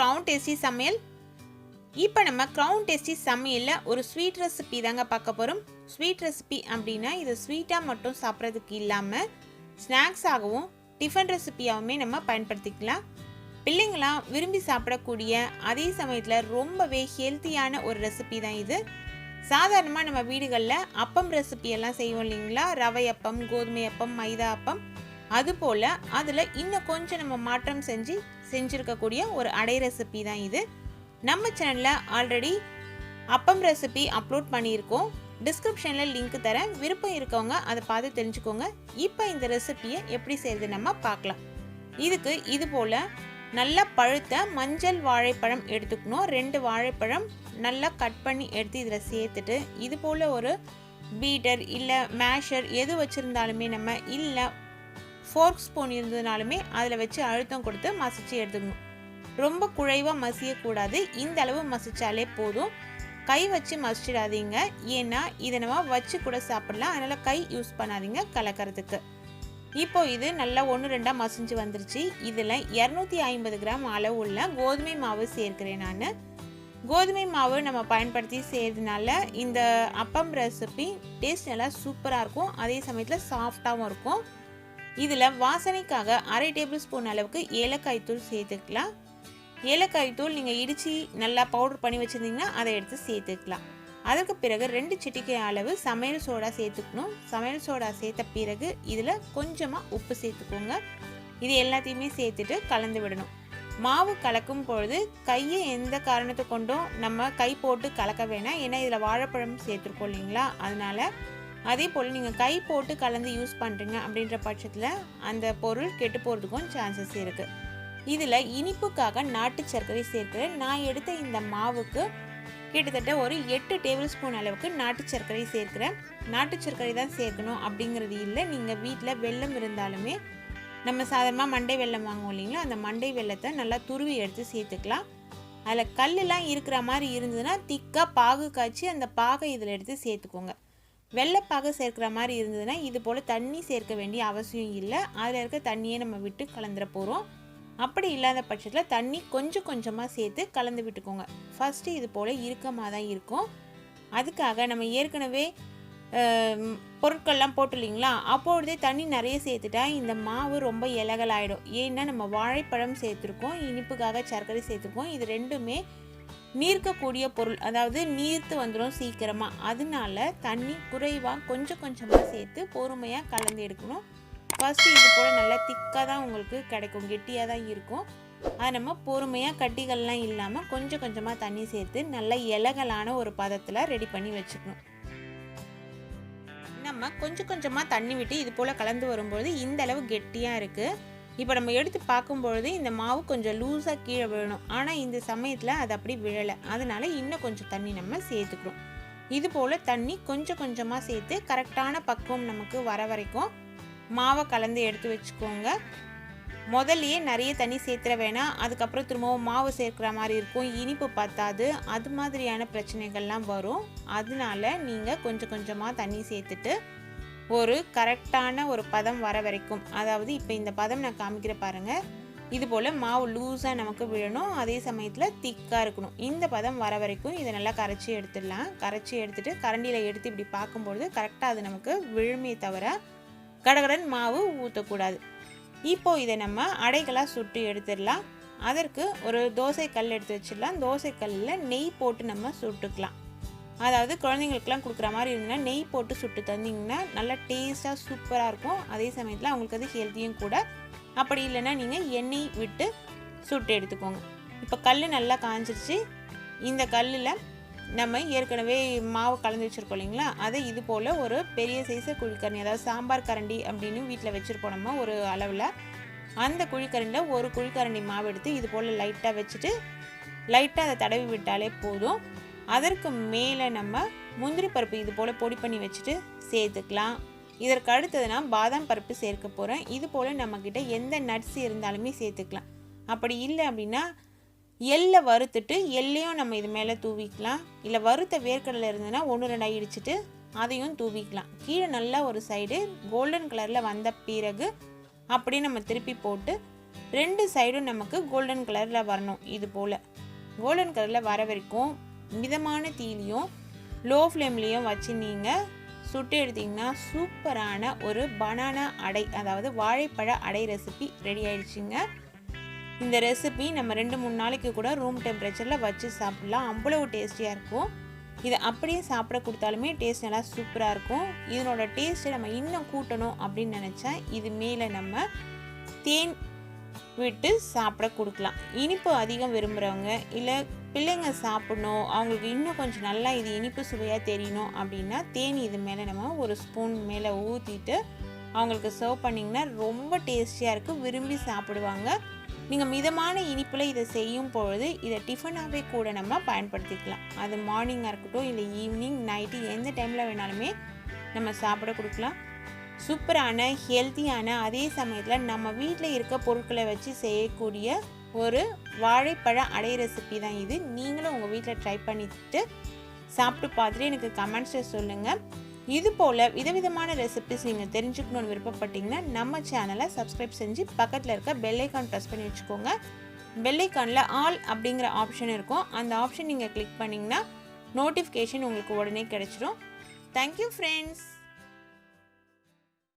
Crown tasty சமையல். இப்போ நம்ம கிரவுன் டேஸ்டி சமையலில் ஒரு ஸ்வீட் ரெசிபி தாங்க பார்க்க போகிறோம். ஸ்வீட் ரெசிபி அப்படின்னா இது ஸ்வீட்டாக மட்டும் சாப்பிட்றதுக்கு இல்லாமல் ஸ்நாக்ஸாகவும் டிஃபன் ரெசிபியாகவுமே நம்ம பயன்படுத்திக்கலாம். பிள்ளைங்களாம் விரும்பி சாப்பிடக்கூடிய அதே சமயத்தில் ரொம்பவே ஹெல்த்தியான ஒரு ரெசிபி தான் இது. சாதாரணமாக நம்ம வீடுகளில் அப்பம் ரெசிபியெல்லாம் செய்வோம் இல்லைங்களா, ரவை அப்பம், கோதுமை அப்பம், மைதா அப்பம். அதுபோல் அதில் இன்னும் கொஞ்சம் நம்ம மாற்றம் செஞ்சுருக்கக்கூடிய ஒரு அடை ரெசிபி தான் இது. நம்ம சேனலில் ஆல்ரெடி அப்பம் ரெசிபி அப்லோட் பண்ணியிருக்கோம். டிஸ்கிரிப்ஷனில் லிங்க் தரேன், விருப்பம் இருக்கவங்க அதை பார்த்து தெரிஞ்சுக்கோங்க. இப்போ இந்த ரெசிபியை எப்படி செய்கிறது நம்ம பார்க்கலாம். இதுக்கு இது போல் நல்லா பழுத்த மஞ்சள் வாழைப்பழம் எடுத்துக்கணும். 2 வாழைப்பழம் நல்லா கட் பண்ணி எடுத்து இதில் சேர்த்துட்டு இது போல் ஒரு பீட்டர் இல்லை மேஷர் எது வச்சுருந்தாலுமே நம்ம, இல்லை ஃபோர்க் ஸ்பூன் இருந்ததுனாலுமே அதில் வச்சு அழுத்தம் கொடுத்து மசிச்சு எடுத்துக்கணும். ரொம்ப குழைவாக மசியக்கூடாது, இந்த அளவு மசிச்சாலே போதும். கை வச்சு மசிச்சிடாதீங்க, ஏன்னா இதை நம்ம வச்சு கூட சாப்பிடலாம். அதனால் கை யூஸ் பண்ணாதீங்க கலக்கிறதுக்கு. இப்போ இது நல்லா 1-2 மசிஞ்சு வந்துருச்சு. இதில் 250 கிராம் அளவு உள்ள கோதுமை மாவு சேர்க்கிறேன். நான் கோதுமை மாவு நம்ம பயன்படுத்தி செய்கிறதுனால இந்த அப்பம் ரெசிபி டேஸ்ட் நல்லா சூப்பராக இருக்கும், அதே சமயத்தில் சாஃப்டாகவும் இருக்கும். இதில் வாசனைக்காக 1/2 டேபிள் ஸ்பூன் அளவுக்கு ஏலக்காய் தூள் சேர்த்துக்கலாம். ஏலக்காய் தூள் நீங்கள் இடித்து நல்லா பவுடர் பண்ணி வச்சுருந்தீங்கன்னா அதை எடுத்து சேர்த்துக்கலாம். அதற்கு பிறகு 2 சிட்டிகை அளவு சமையல் சோடா சேர்த்துக்கணும். சமையல் சோடா சேர்த்த பிறகு இதில் கொஞ்சமாக உப்பு சேர்த்துக்கோங்க. இது எல்லாத்தையுமே சேர்த்துட்டு கலந்து விடணும். மாவு கலக்கும் பொழுது கையை எந்த காரணத்தை கொண்டும் நம்ம கை போட்டு கலக்க வேணாம், ஏன்னா இதில் வாழைப்பழம் சேர்த்துருக்கோம் இல்லைங்களா, அதனால். அதே போல் நீங்கள் கை போட்டு கலந்து யூஸ் பண்ணுறீங்க அப்படின்ற பட்சத்தில் அந்த பொருள் கெட்டு போகிறதுக்கும் சான்சஸ் இருக்குது. இதில் இனிப்புக்காக நாட்டு சர்க்கரை சேர்க்கிறேன். நான் எடுத்த இந்த மாவுக்கு கிட்டத்தட்ட ஒரு 8 டேபிள் ஸ்பூன் அளவுக்கு நாட்டு சர்க்கரை சேர்க்கிறேன். நாட்டு சர்க்கரை தான் சேர்க்கணும் அப்படிங்கிறது இல்லை, நீங்கள் வீட்டில் வெல்லம் இருந்தாலுமே நம்ம சாதாரணமாக மண்டை வெல்லம் வாங்குவோம் இல்லைங்களா, அந்த மண்டை வெல்லத்தை நல்லா துருவி எடுத்து சேர்த்துக்கலாம். அதில் கல்லெலாம் இருக்கிற மாதிரி இருந்ததுன்னா திக்காக பாகு காய்ச்சி அந்த பாகை இதில் எடுத்து சேர்த்துக்கோங்க. வெள்ளைப்பாக சேர்க்கிற மாதிரி இருந்ததுன்னா இது போல் தண்ணி சேர்க்க வேண்டிய அவசியம் இல்லை, அதில் இருக்க தண்ணியே நம்ம விட்டு கலந்துட போகிறோம். அப்படி இல்லாத பட்சத்தில் தண்ணி கொஞ்சம் கொஞ்சமாக சேர்த்து கலந்து விட்டுக்கோங்க. ஃபஸ்ட்டு இது போல் இறுக்கமாக தான் இருக்கும். அதுக்காக நம்ம ஏற்கனவே பொருட்கள்லாம் போட்டு இல்லைங்களா, அப்பொழுதே தண்ணி நிறைய சேர்த்துட்டா இந்த மாவு ரொம்ப இலகலாயிடும். ஏன்னா நம்ம வாழைப்பழம் சேர்த்துருக்கோம், இனிப்புக்காக சர்க்கரை சேர்த்துருக்கோம். இது ரெண்டுமே நீர்க்கக்கூடிய பொருள், அதாவது நீர்த்து வந்துடும் சீக்கிரமாக. அதனால தண்ணி குறைவாக கொஞ்சம் கொஞ்சமாக சேர்த்து பொறுமையாக கலந்து எடுக்கணும். ஃபஸ்ட்டு இது போல் நல்லா திக்காக தான் உங்களுக்கு கிடைக்கும், கெட்டியாக தான் இருக்கும். அதை நம்ம பொறுமையாக கட்டிகள்லாம் இல்லாமல் கொஞ்சம் கொஞ்சமாக தண்ணி சேர்த்து நல்லா இலகலான ஒரு பதத்தில் ரெடி பண்ணி வச்சுக்கணும். நம்ம கொஞ்சம் கொஞ்சமாக தண்ணி விட்டு இது போல் கலந்து வரும்போது இந்த அளவு கெட்டியாக இருக்குது. இப்போ நம்ம எடுத்து பார்க்கும்பொழுது இந்த மாவு கொஞ்சம் லூஸாக கீழே விழணும், ஆனால் இந்த சமயத்தில் அது அப்படி விழலை. அதனால இன்னும் கொஞ்சம் தண்ணி நம்ம சேர்த்துக்கிறோம். இது போல் தண்ணி கொஞ்சம் கொஞ்சமாக சேர்த்து கரெக்டான பக்குவம் நமக்கு வர வரைக்கும் மாவை கலந்து எடுத்து வச்சுக்கோங்க. முதல்லையே நிறைய தண்ணி சேர்த்துற வேணாம், அதுக்கப்புறம் திரும்பவும் மாவு சேர்க்குற மாதிரி இருக்கும், இனிப்பு பத்தாது, அது மாதிரியான பிரச்சனைகள்லாம் வரும். அதனால நீங்கள் கொஞ்சம் கொஞ்சமாக தண்ணி சேர்த்துட்டு ஒரு கரெக்டான ஒரு பதம் வர வரைக்கும், அதாவது இப்போ இந்த பதம் நான் காமிக்கிற பாருங்கள், இது போல் மாவு லூஸாக நமக்கு விழணும், அதே சமயத்தில் திக்காக இருக்கணும். இந்த பதம் வர வரைக்கும் இதை நல்லா கரைச்சி எடுத்துடலாம். கரைச்சி எடுத்துகிட்டு கரண்டியில் எடுத்து இப்படி பார்க்கும்பொழுது கரெக்டாக அது நமக்கு விழுமே தவிர கடகடன் மாவு ஊற்றக்கூடாது. இப்போது இதை நம்ம அடைகளாக சுட்டு எடுத்துடலாம். அதற்கு ஒரு தோசை கல் எடுத்து வச்சிடலாம். தோசை கல்லில் நெய் போட்டு நம்ம சுட்டுக்கலாம். அதாவது குழந்தைங்களுக்குலாம் கொடுக்குற மாதிரி இருந்ததுன்னா நெய் போட்டு சுட்டு தந்திங்கன்னா நல்லா டேஸ்ட்டாக சூப்பராக இருக்கும். அதே சமயத்தில் அவங்களுக்கு அது ஹெல்த்தியும் கூட. அப்படி இல்லைன்னா நீங்கள் எண்ணெய் விட்டு சுட்டு எடுத்துக்கோங்க. இப்போ கல் நல்லா காஞ்சிருச்சு. இந்த கல்லில் நம்ம ஏற்கனவே மாவு கலந்து வச்சுருக்கோம் இல்லைங்களா, அதை இது போல் ஒரு பெரிய சைஸை குழிக்கரண்டி, அதாவது சாம்பார் கரண்டி அப்படின்னு வீட்டில் வச்சுருப்போம் நம்ம ஒரு அளவில், அந்த குழிக்கரண்டியில் ஒரு குழிக்கரண்டி மாவு எடுத்து இது போல் லைட்டாக வச்சுட்டு லைட்டாக அதை தடவி விட்டாலே போதும். அதற்கு மேலே நம்ம முந்திரி பருப்பு இது போல் பொடி பண்ணி வச்சுட்டு சேர்த்துக்கலாம். இதற்கு அடுத்ததுனா பாதாம் பருப்பு சேர்க்க போகிறேன். இது போல் நம்மக்கிட்ட எந்த நட்ஸ் இருந்தாலுமே சேர்த்துக்கலாம். அப்படி இல்லை அப்படின்னா எள்ளை வறுத்துட்டு எள்ளையும் நம்ம இது மேலே தூவிக்கலாம். இல்லை வறுத்த வேர்க்கடலை இருந்ததுன்னா 1-2 இடிச்சிட்டு அதையும் தூவிக்கலாம். கீழே நல்லா ஒரு சைடு கோல்டன் கலரில் வந்த பிறகு அப்படியே நம்ம திருப்பி போட்டு 2 சைடும் நமக்கு கோல்டன் கலரில் வரணும். இது போல் கோல்டன் கலரில் வர வரைக்கும் மிதமான தீயிலையும் லோ ஃப்ளேம்லேயும் வச்சு நீங்கள் சுட்டு எடுத்திங்கன்னா சூப்பரான ஒரு பனானா அடை, அதாவது வாழைப்பழ அடை ரெசிபி ரெடி ஆயிடுச்சுங்க. இந்த ரெசிபி நம்ம 2-3 நாளைக்கு கூட ரூம் டெம்பரேச்சரில் வச்சு சாப்பிட்லாம். அவ்வளவு டேஸ்டியாக இருக்கும். இதை அப்படியே சாப்பிட கொடுத்தாலுமே டேஸ்ட் நல்லா சூப்பராக இருக்கும். இதனோட டேஸ்ட்டை நம்ம இன்னும் கூட்டணும் அப்படின்னு நினச்சா இது மேலே நம்ம தேன் விட்டு சாப்பிட கொடுக்கலாம். இனிப்பு அதிகம் விரும்புகிறவங்க இல்லை பிள்ளைங்க சாப்பிடணும், அவங்களுக்கு இன்னும் கொஞ்சம் நல்லா இது இனிப்பு சுவையாக தெரியணும் அப்படின்னா தேன் இது மேலே நம்ம ஒரு ஸ்பூன் மேலே ஊற்றிட்டு அவங்களுக்கு சர்வ் பண்ணிங்கன்னா ரொம்ப டேஸ்டியாக இருக்குது, விரும்பி சாப்பிடுவாங்க. நீங்கள் மிதமான இனிப்பில் இதை செய்யும் பொழுது இதை டிஃபனாகவே கூட நம்ம பயன்படுத்திக்கலாம். அது மார்னிங்காக இருக்கட்டும் இல்லை ஈவினிங் நைட்டு எந்த டைமில் வேணாலுமே நம்ம சாப்பிட கொடுக்கலாம். சூப்பரான ஹெல்த்தியான அதே சமயத்தில் நம்ம வீட்டில் இருக்க பொருட்களை வச்சு செய்யக்கூடிய ஒரு வாழைப்பழ அடை ரெசிபி தான் இது. நீங்களும் உங்கள் வீட்டில் ட்ரை பண்ணிட்டு சாப்பிட்டு பார்த்துட்டு எனக்கு கமெண்ட்ஸில் சொல்லுங்கள். இது போல் விதவிதமான ரெசிபிஸ் நீங்கள் தெரிஞ்சுக்கணுன்னு விருப்பப்பட்டீங்கன்னா நம்ம சேனலை சப்ஸ்கிரைப் செஞ்சு பக்கத்தில் இருக்க பெல் ஐக்கான் ப்ரெஸ் பண்ணி வச்சுக்கோங்க. பெல் ஐக்கானில் ஆல் அப்படிங்கிற ஆப்ஷன் இருக்கும். அந்த ஆப்ஷன் நீங்கள் கிளிக் பண்ணிங்கன்னா நோட்டிஃபிகேஷன் உங்களுக்கு உடனே கிடைச்சிடும். Thank you friends.